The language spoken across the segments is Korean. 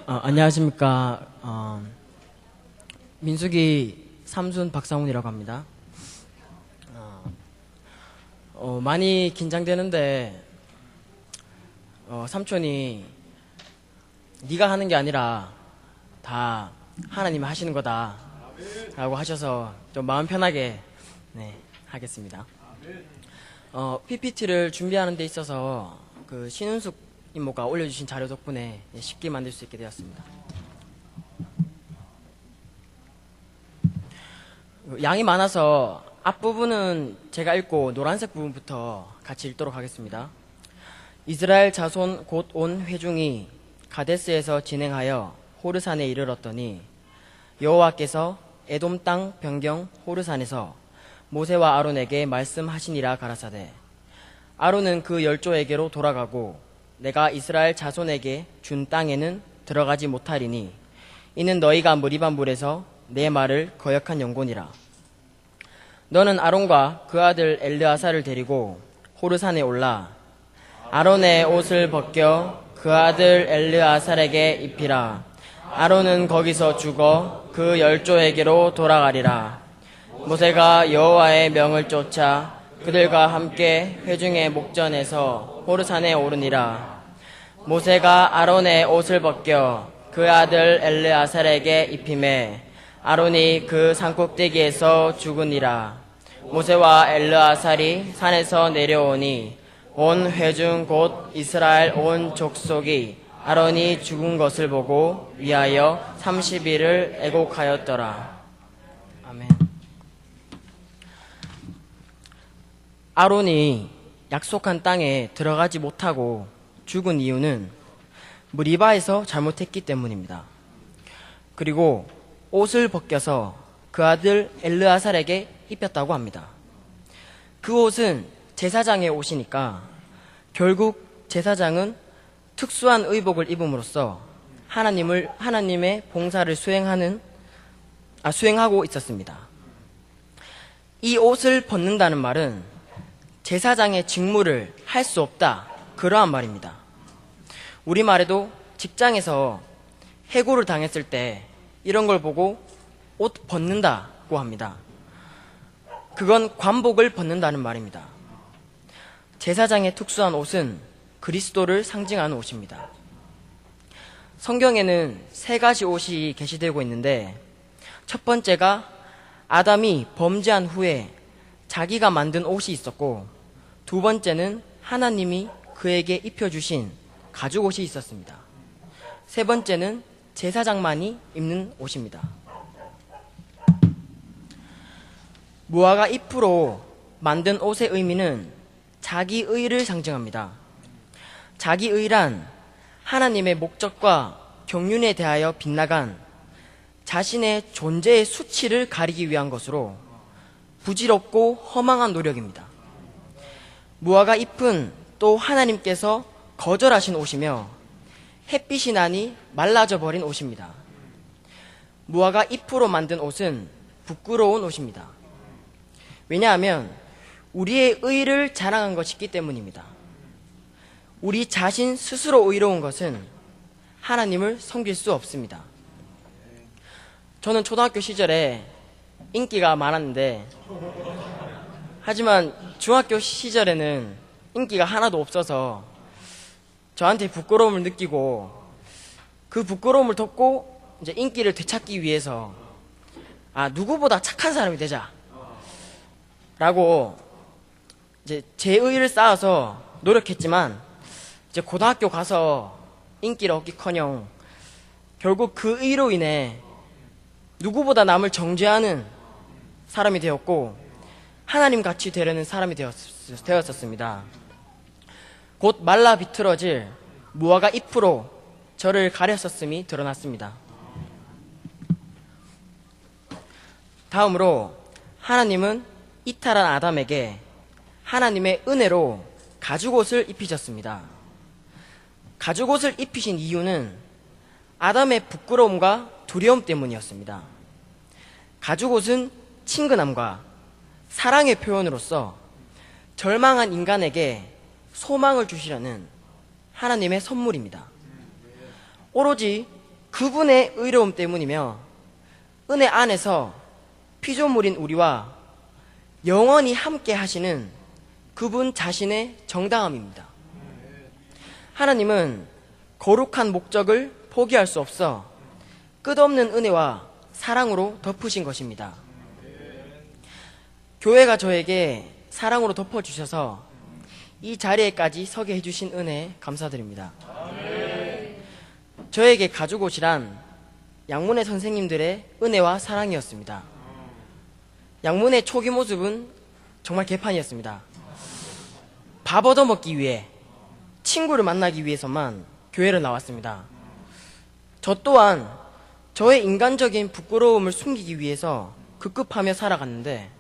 안녕하십니까. 민숙이 삼순 박상훈이라고 합니다. 많이 긴장되는데 삼촌이 네가 하는 게 아니라 다 하나님이 하시는 거다 라고 하셔서 좀 마음 편하게 하겠습니다. PPT를 준비하는 데 있어서 그 신은숙 이모가 올려주신 자료 덕분에 쉽게 만들 수 있게 되었습니다. 양이 많아서 앞부분은 제가 읽고 노란색 부분부터 같이 읽도록 하겠습니다. 이스라엘 자손 곧 온 회중이 가데스에서 진행하여 호르산에 이르렀더니 여호와께서 에돔 땅 변경 호르산에서 모세와 아론에게 말씀하시니라 가라사대 아론은 그 열조에게로 돌아가고 내가 이스라엘 자손에게 준 땅에는 들어가지 못하리니 이는 너희가 무리반 물에서 내 말을 거역한 영곤이라. 너는 아론과 그 아들 엘르아사를 데리고 호르산에 올라 아론의 옷을 벗겨 그 아들 엘르아살에게 입히라. 아론은 거기서 죽어 그 열조에게로 돌아가리라. 모세가 여호와의 명을 쫓아 그들과 함께 회중의 목전에서 호르산에 오르니라. 모세가 아론의 옷을 벗겨 그 아들 엘르아살에게 입히매 아론이 그 산꼭대기에서 죽으니라. 모세와 엘르아살이 산에서 내려오니 온 회중 곧 이스라엘 온 족속이 아론이 죽은 것을 보고 위하여 30일을 애곡하였더라. 아멘. 아론이 약속한 땅에 들어가지 못하고 죽은 이유는 무리바에서 잘못했기 때문입니다. 그리고 옷을 벗겨서 그 아들 엘르아살에게 입혔다고 합니다. 그 옷은 제사장의 옷이니까 결국 제사장은 특수한 의복을 입음으로써 하나님의 봉사를 수행하고 있었습니다. 이 옷을 벗는다는 말은 제사장의 직무를 할 수 없다, 그러한 말입니다. 우리말에도 직장에서 해고를 당했을 때 이런 걸 보고 옷 벗는다고 합니다. 그건 관복을 벗는다는 말입니다. 제사장의 특수한 옷은 그리스도를 상징하는 옷입니다. 성경에는 3가지 옷이 게시되고 있는데 첫 번째가 아담이 범죄한 후에 자기가 만든 옷이 있었고 두 번째는 하나님이 그에게 입혀주신 가죽옷이 있었습니다. 세 번째는 제사장만이 입는 옷입니다. 무화과 잎으로 만든 옷의 의미는 자기의를 상징합니다. 자기의란 하나님의 목적과 경륜에 대하여 빗나간 자신의 존재의 수치를 가리기 위한 것으로 부질없고 허망한 노력입니다. 무화과 잎은 또 하나님께서 거절하신 옷이며 햇빛이 나니 말라져 버린 옷입니다. 무화과 잎으로 만든 옷은 부끄러운 옷입니다. 왜냐하면 우리의 의를 자랑한 것이기 때문입니다. 우리 자신 스스로 의로운 것은 하나님을 섬길 수 없습니다. 저는 초등학교 시절에 인기가 많았는데 하지만 중학교 시절에는 인기가 하나도 없어서 저한테 부끄러움을 느끼고 그 부끄러움을 덮고 이제 인기를 되찾기 위해서 누구보다 착한 사람이 되자 라고 이제 제 의를 쌓아서 노력했지만 이제 고등학교 가서 인기를 얻기커녕 결국 그 의로 인해 누구보다 남을 정죄하는 사람이 되었고 하나님 같이 되려는 사람이 되었었습니다. 곧 말라 비틀어질 무화과 잎으로 저를 가렸었음이 드러났습니다. 다음으로 하나님은 이탈한 아담에게 하나님의 은혜로 가죽옷을 입히셨습니다. 가죽옷을 입히신 이유는 아담의 부끄러움과 두려움 때문이었습니다. 가죽옷은 친근함과 사랑의 표현으로서 절망한 인간에게 소망을 주시려는 하나님의 선물입니다. 오로지 그분의 의로움 때문이며 은혜 안에서 피조물인 우리와 영원히 함께 하시는 그분 자신의 정당함입니다. 하나님은 거룩한 목적을 포기할 수 없어 끝없는 은혜와 사랑으로 덮으신 것입니다. 교회가 저에게 사랑으로 덮어주셔서 이 자리에까지 서게 해주신 은혜 감사드립니다. 저에게 가죽옷이란 양문회 선생님들의 은혜와 사랑이었습니다. 양문회 초기 모습은 정말 개판이었습니다. 밥 얻어먹기 위해, 친구를 만나기 위해서만 교회를 나왔습니다. 저 또한 저의 인간적인 부끄러움을 숨기기 위해서 급급하며 살아갔는데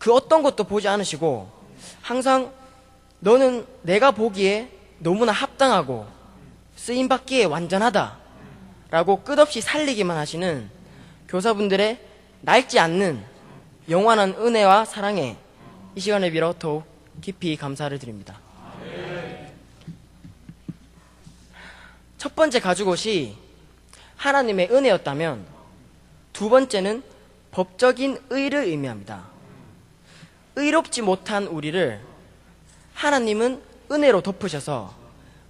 그 어떤 것도 보지 않으시고 항상 너는 내가 보기에 너무나 합당하고 쓰임받기에 완전하다 라고 끝없이 살리기만 하시는 교사분들의 낡지 않는 영원한 은혜와 사랑에 이 시간을 빌어 더욱 깊이 감사를 드립니다. 첫 번째 가죽옷이 하나님의 은혜였다면 두 번째는 법적인 의를 의미합니다. 의롭지 못한 우리를 하나님은 은혜로 덮으셔서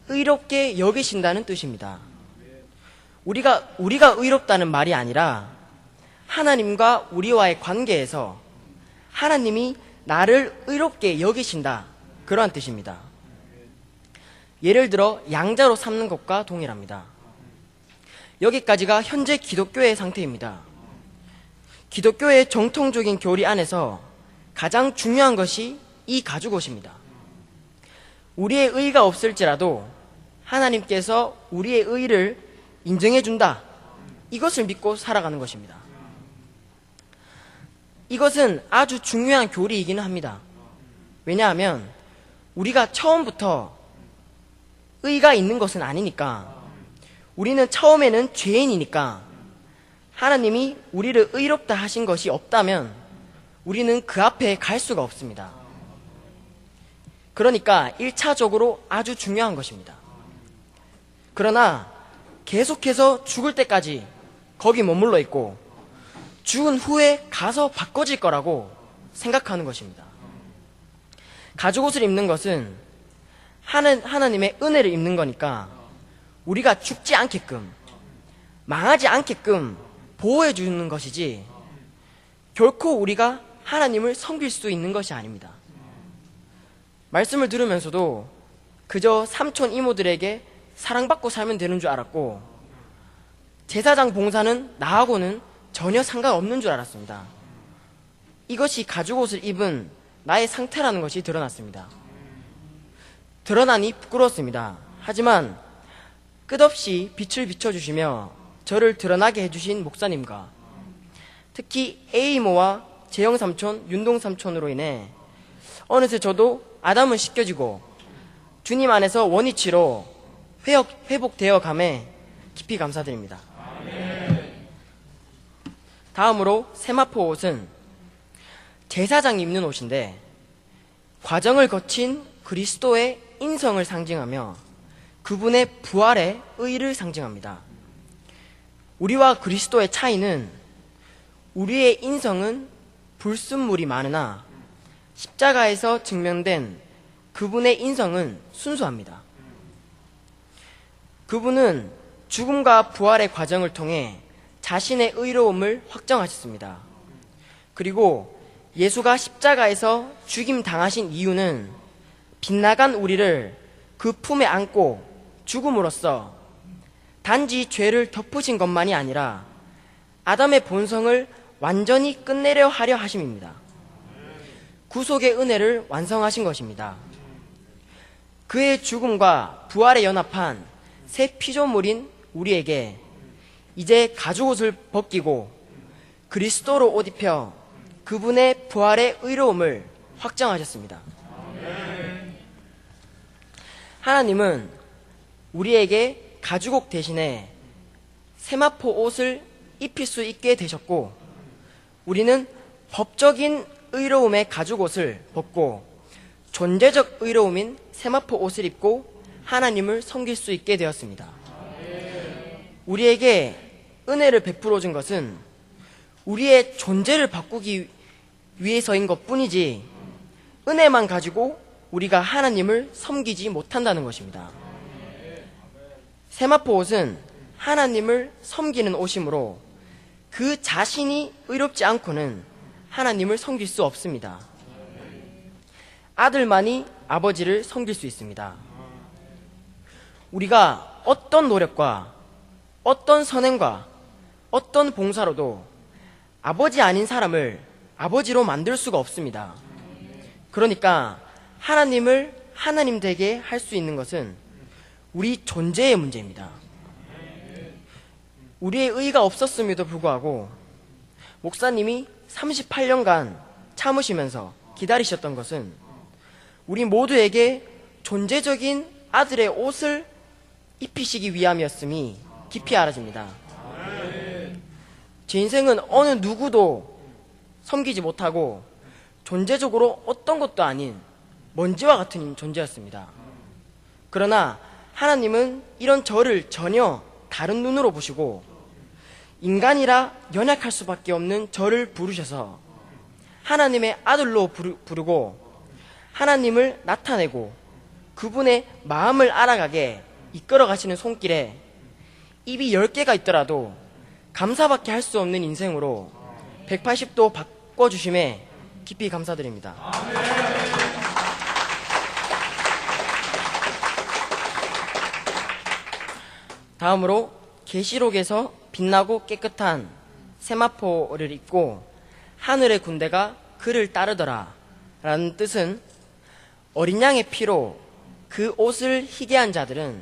의롭게 여기신다는 뜻입니다. 우리가 의롭다는 말이 아니라 하나님과 우리와의 관계에서 하나님이 나를 의롭게 여기신다, 그러한 뜻입니다. 예를 들어 양자로 삼는 것과 동일합니다. 여기까지가 현재 기독교의 상태입니다. 기독교의 정통적인 교리 안에서 가장 중요한 것이 이 가죽옷입니다. 우리의 의가 없을지라도 하나님께서 우리의 의를 인정해준다, 이것을 믿고 살아가는 것입니다. 이것은 아주 중요한 교리이기는 합니다. 왜냐하면 우리가 처음부터 의가 있는 것은 아니니까, 우리는 처음에는 죄인이니까 하나님이 우리를 의롭다 하신 것이 없다면 우리는 그 앞에 갈 수가 없습니다. 그러니까 1차적으로 아주 중요한 것입니다. 그러나 계속해서 죽을 때까지 거기 머물러 있고 죽은 후에 가서 바꿔질 거라고 생각하는 것입니다. 가죽옷을 입는 것은 하나님의 은혜를 입는 거니까 우리가 죽지 않게끔, 망하지 않게끔 보호해 주는 것이지 결코 우리가 하나님을 섬길 수 있는 것이 아닙니다. 말씀을 들으면서도 그저 삼촌 이모들에게 사랑받고 살면 되는 줄 알았고 제사장 봉사는 나하고는 전혀 상관없는 줄 알았습니다. 이것이 가죽옷을 입은 나의 상태라는 것이 드러났습니다. 드러나니 부끄러웠습니다. 하지만 끝없이 빛을 비춰주시며 저를 드러나게 해주신 목사님과 특히 A이모와 재영삼촌, 윤동삼촌으로 인해 어느새 저도 아담은 씻겨지고 주님 안에서 원위치로 회복되어 감에 깊이 감사드립니다. 다음으로 세마포 옷은 제사장이 입는 옷인데 과정을 거친 그리스도의 인성을 상징하며 그분의 부활의 의를 상징합니다. 우리와 그리스도의 차이는 우리의 인성은 불순물이 많으나 십자가에서 증명된 그분의 인성은 순수합니다. 그분은 죽음과 부활의 과정을 통해 자신의 의로움을 확정하셨습니다. 그리고 예수가 십자가에서 죽임 당하신 이유는 빗나간 우리를 그 품에 안고 죽음으로써 단지 죄를 덮으신 것만이 아니라 아담의 본성을 완전히 끝내려 하려 하심입니다. 구속의 은혜를 완성하신 것입니다. 그의 죽음과 부활에 연합한 새 피조물인 우리에게 이제 가죽옷을 벗기고 그리스도로 옷 입혀 그분의 부활의 의로움을 확정하셨습니다. 하나님은 우리에게 가죽옷 대신에 세마포 옷을 입힐 수 있게 되셨고 우리는 법적인 의로움의 가죽옷을 벗고 존재적 의로움인 세마포 옷을 입고 하나님을 섬길 수 있게 되었습니다. 우리에게 은혜를 베풀어 준 것은 우리의 존재를 바꾸기 위해서인 것 뿐이지 은혜만 가지고 우리가 하나님을 섬기지 못한다는 것입니다. 세마포 옷은 하나님을 섬기는 옷이므로 그 자신이 의롭지 않고는 하나님을 섬길 수 없습니다. 아들만이 아버지를 섬길 수 있습니다. 우리가 어떤 노력과 어떤 선행과 어떤 봉사로도 아버지 아닌 사람을 아버지로 만들 수가 없습니다. 그러니까 하나님을 하나님 되게 할 수 있는 것은 우리 존재의 문제입니다. 우리의 의가 없었음에도 불구하고 목사님이 38년간 참으시면서 기다리셨던 것은 우리 모두에게 존재적인 아들의 옷을 입히시기 위함이었음이 깊이 알아집니다. 제 인생은 어느 누구도 섬기지 못하고 존재적으로 어떤 것도 아닌 먼지와 같은 존재였습니다. 그러나 하나님은 이런 저를 전혀 다른 눈으로 보시고 인간이라 연약할 수밖에 없는 저를 부르셔서 하나님의 아들로 부르고 하나님을 나타내고 그분의 마음을 알아가게 이끌어 가시는 손길에 입이 10개가 있더라도 감사밖에 할 수 없는 인생으로 180도 바꿔주심에 깊이 감사드립니다. 다음으로 계시록에서 빛나고 깨끗한 세마포를 입고 하늘의 군대가 그를 따르더라 라는 뜻은 어린 양의 피로 그 옷을 희게 한 자들은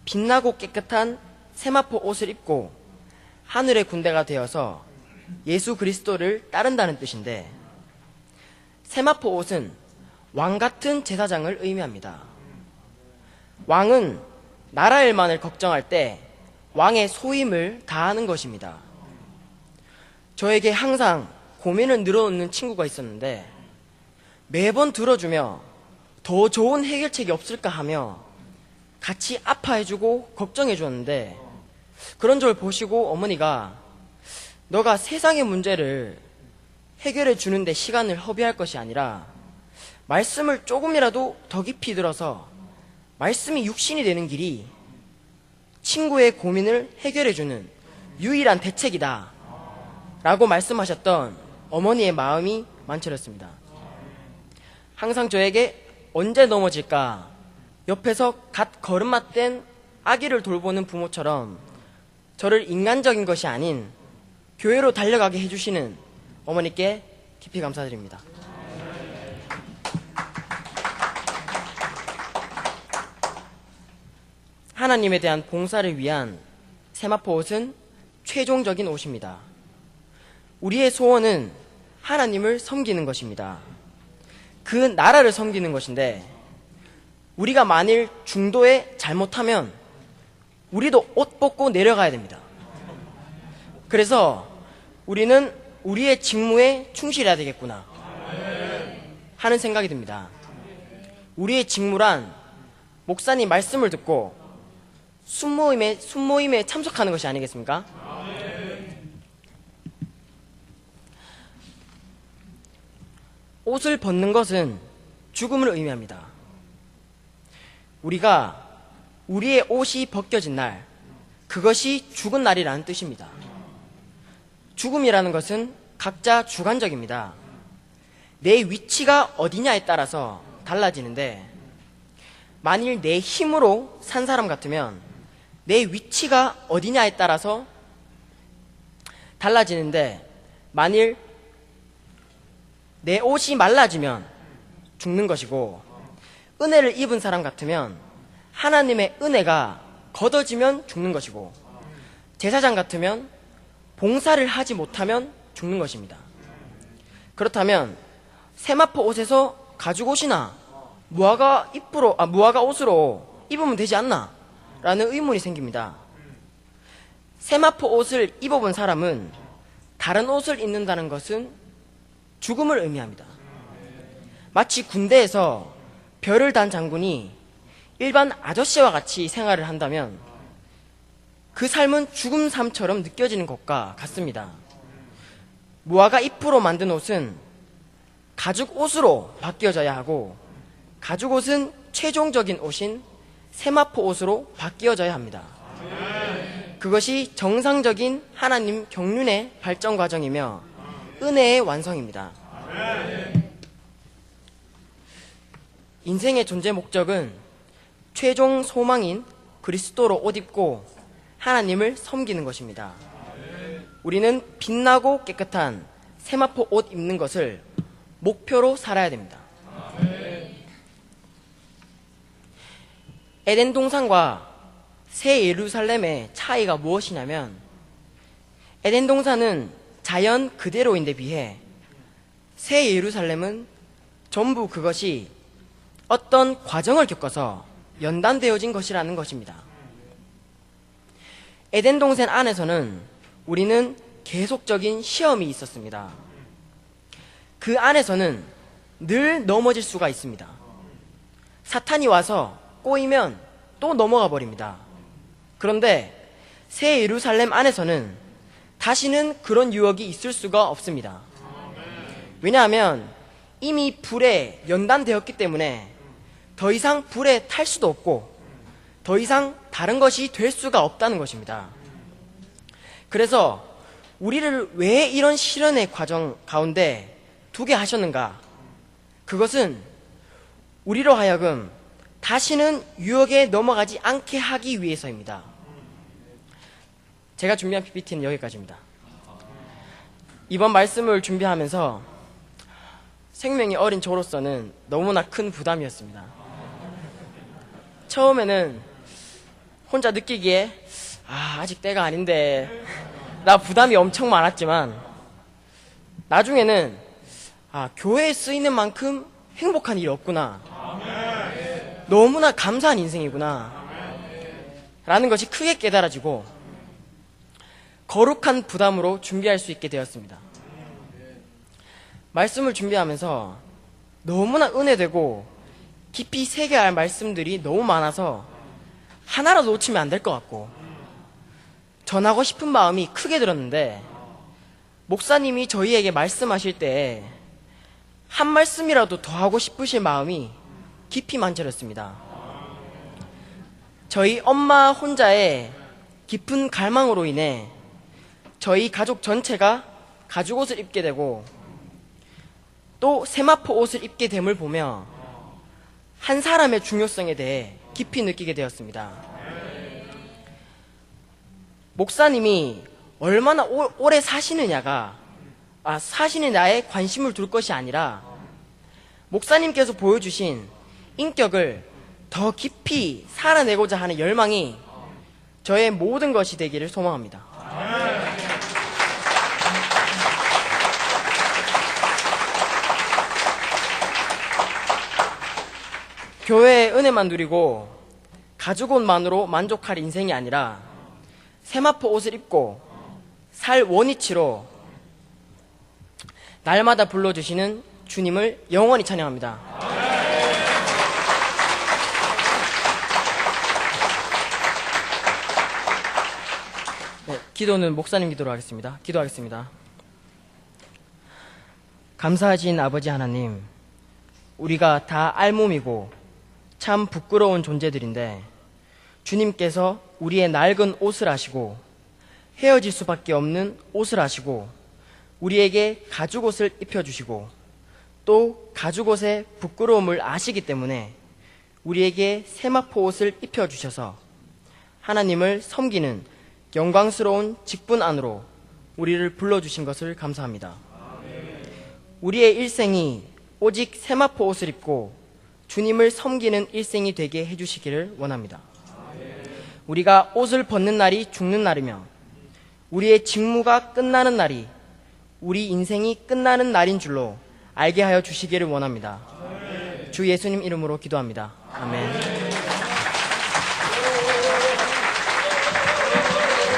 빛나고 깨끗한 세마포 옷을 입고 하늘의 군대가 되어서 예수 그리스도를 따른다는 뜻인데, 세마포 옷은 왕 같은 제사장을 의미합니다. 왕은 나라 일만을 걱정할 때 왕의 소임을 다하는 것입니다. 저에게 항상 고민을 늘어놓는 친구가 있었는데 매번 들어주며 더 좋은 해결책이 없을까 하며 같이 아파해주고 걱정해주었는데, 그런 걸 보시고 어머니가 너가 세상의 문제를 해결해 주는데 시간을 허비할 것이 아니라 말씀을 조금이라도 더 깊이 들어서 말씀이 육신이 되는 길이 친구의 고민을 해결해 주는 유일한 대책이다 라고 말씀하셨던 어머니의 마음이 만철했습니다. 항상 저에게 언제 넘어질까 옆에서 갓 걸음맞댄 아기를 돌보는 부모처럼 저를 인간적인 것이 아닌 교회로 달려가게 해주시는 어머니께 깊이 감사드립니다. 하나님에 대한 봉사를 위한 세마포 옷은 최종적인 옷입니다. 우리의 소원은 하나님을 섬기는 것입니다. 그 나라를 섬기는 것인데, 우리가 만일 중도에 잘못하면 우리도 옷 벗고 내려가야 됩니다. 그래서 우리는 우리의 직무에 충실해야 되겠구나 하는 생각이 듭니다. 우리의 직무란 목사님 말씀을 듣고 순모임에 참석하는 것이 아니겠습니까? 옷을 벗는 것은 죽음을 의미합니다. 우리가 우리의 옷이 벗겨진 날, 그것이 죽은 날이라는 뜻입니다. 죽음이라는 것은 각자 주관적입니다. 내 위치가 어디냐에 따라서 달라지는데, 만일 내 힘으로 산 사람 같으면 내 위치가 어디냐에 따라서 달라지는데, 만일 내 옷이 말라지면 죽는 것이고, 은혜를 입은 사람 같으면 하나님의 은혜가 걷어지면 죽는 것이고, 제사장 같으면 봉사를 하지 못하면 죽는 것입니다. 그렇다면 세마포 옷에서 가죽 옷이나 무화과 옷으로 입으면 되지 않나? 라는 의문이 생깁니다. 세마포 옷을 입어본 사람은 다른 옷을 입는다는 것은 죽음을 의미합니다. 마치 군대에서 별을 단 장군이 일반 아저씨와 같이 생활을 한다면 그 삶은 죽음 삶처럼 느껴지는 것과 같습니다. 무화과 잎으로 만든 옷은 가죽 옷으로 바뀌어져야 하고, 가죽 옷은 최종적인 옷인 세마포 옷으로 바뀌어져야 합니다. 그것이 정상적인 하나님 경륜의 발전 과정이며 은혜의 완성입니다. 인생의 존재 목적은 최종 소망인 그리스도로 옷 입고 하나님을 섬기는 것입니다. 우리는 빛나고 깨끗한 세마포 옷 입는 것을 목표로 살아야 됩니다. 에덴 동산과 새 예루살렘의 차이가 무엇이냐면, 에덴 동산은 자연 그대로인데 비해 새 예루살렘은 전부 그것이 어떤 과정을 겪어서 연단되어진 것이라는 것입니다. 에덴 동산 안에서는 우리는 계속적인 시험이 있었습니다. 그 안에서는 늘 넘어질 수가 있습니다. 사탄이 와서 꼬이면 또 넘어가 버립니다. 그런데 새 예루살렘 안에서는 다시는 그런 유혹이 있을 수가 없습니다. 왜냐하면 이미 불에 연단되었기 때문에 더 이상 불에 탈 수도 없고 더 이상 다른 것이 될 수가 없다는 것입니다. 그래서 우리를 왜 이런 시련의 과정 가운데 두게 하셨는가? 그것은 우리로 하여금 다시는 유혹에 넘어가지 않게 하기 위해서입니다. 제가 준비한 PPT는 여기까지입니다. 이번 말씀을 준비하면서 생명이 어린 저로서는 너무나 큰 부담이었습니다. 처음에는 혼자 느끼기에 아직 때가 아닌데 나 부담이 엄청 많았지만, 나중에는 교회에 쓰이는 만큼 행복한 일이 없구나, 너무나 감사한 인생이구나 라는 것이 크게 깨달아지고 거룩한 부담으로 준비할 수 있게 되었습니다. 말씀을 준비하면서 너무나 은혜되고 깊이 새겨야 할 말씀들이 너무 많아서 하나라도 놓치면 안 될 것 같고 전하고 싶은 마음이 크게 들었는데, 목사님이 저희에게 말씀하실 때 한 말씀이라도 더 하고 싶으실 마음이 깊이 만져졌습니다. 저희 엄마 혼자의 깊은 갈망으로 인해 저희 가족 전체가 가죽 옷을 입게 되고 또 세마포 옷을 입게 됨을 보며 한 사람의 중요성에 대해 깊이 느끼게 되었습니다. 목사님이 얼마나 오래 사시느냐가 사시느냐에 관심을 둘 것이 아니라 목사님께서 보여주신 인격을 더 깊이 살아내고자 하는 열망이 저의 모든 것이 되기를 소망합니다. 교회의 은혜만 누리고 가죽 옷만으로 만족할 인생이 아니라 세마포 옷을 입고 살 원위치로 날마다 불러주시는 주님을 영원히 찬양합니다. 기도는 목사님 기도로 하겠습니다. 기도하겠습니다. 감사하신 아버지 하나님, 우리가 다 알몸이고 참 부끄러운 존재들인데 주님께서 우리의 낡은 옷을 아시고 헤어질 수밖에 없는 옷을 아시고 우리에게 가죽옷을 입혀주시고 또 가죽옷의 부끄러움을 아시기 때문에 우리에게 세마포 옷을 입혀주셔서 하나님을 섬기는 영광스러운 직분 안으로 우리를 불러주신 것을 감사합니다. 우리의 일생이 오직 세마포 옷을 입고 주님을 섬기는 일생이 되게 해주시기를 원합니다. 우리가 옷을 벗는 날이 죽는 날이며 우리의 직무가 끝나는 날이 우리 인생이 끝나는 날인 줄로 알게 하여 주시기를 원합니다. 주 예수님 이름으로 기도합니다. 아멘.